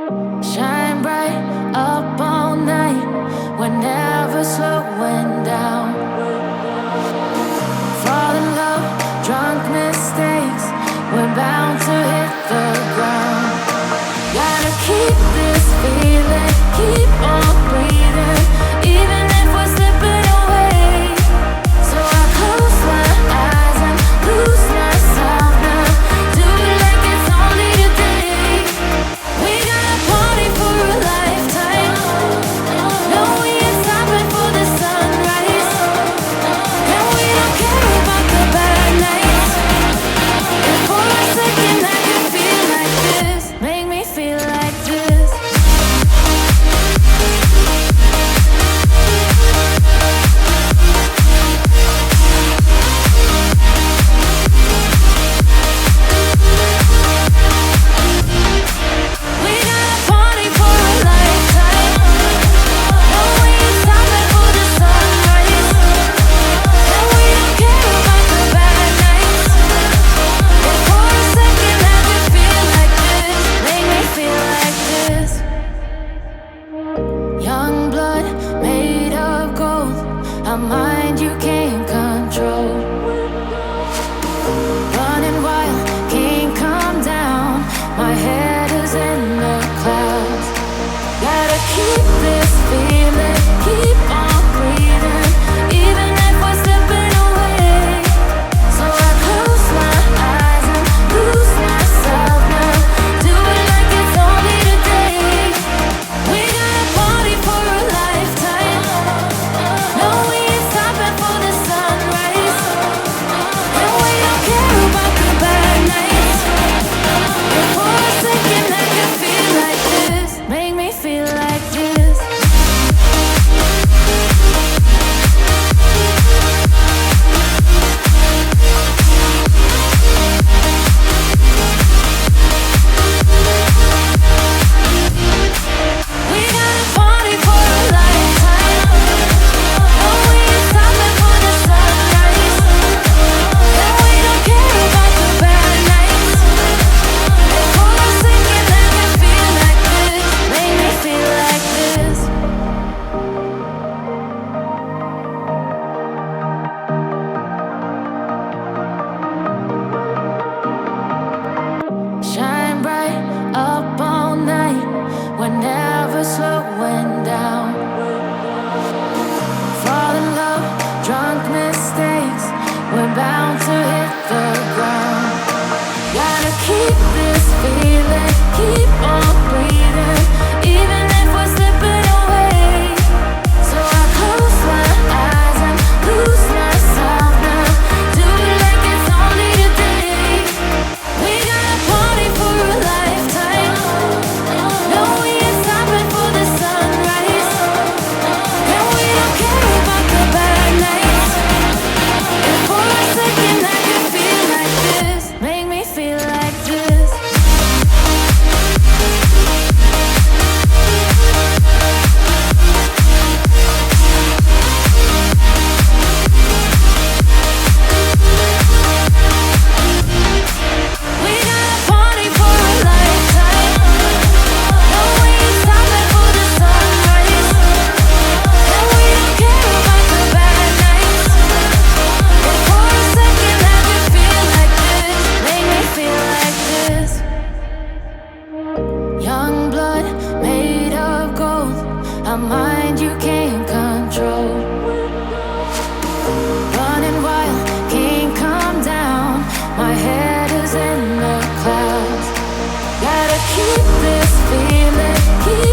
Shine bright up all night. We're never slowing down. Fall in love, drunk mistakes. We're bound to hit the ground. Gotta keep this feeling, keep on breathing, even if we're slipping away. So I close my eyes and lose myself now. Do it like it's only today. We got a party for a lifetime. No, we ain't stopping for the sunrise. And we don't care about the bad nights. If for a second I can feel like this, make me feel like this. We got a party for a lifetime. No, we ain't stopping for the sunrise. And we don't care about the bad nights. If for a second I can feel like this, make me feel like this. Young blood made of gold, a mind you can't control. Running wild, can't come down. My head is in the clouds. Gotta keep this feeling, keep on breathing, even if we're slipping away. So I close my eyes and lose myself now. Do it like it's only today. We got a party for a lifetime. No, we ain't stopping for the sunrise. And we don't care about the bad nights. If for a second I can feel like this, make me feel like this. We got a party for a lifetime. No, we ain't stopping for the sunrise. And we don't care about the bad nights. If for a second I can feel like this, make me feel like this. Shine bright up all night. We're never slowing down. Fall in love, drunk mistakes. We're bound to hit the ground. Gotta keep this feeling, keep on breathing, even if we're slipping away. So I close my eyes and lose myself now. Do it like it's only today. We got a party for a lifetime. No, we ain't stopping for the sunrise. And we don't care about the bad nights. If for a second I can feel like this, make me feel like this. We got a party for a lifetime. No, we ain't stopping for the sunrise. And we don't care about the bad nights. If for a second I can feel like this, make me feel like this. Young blood made of gold, a mind you can't control. Running wild, can't come down. My head is in the clouds. Gotta keep this feeling, keep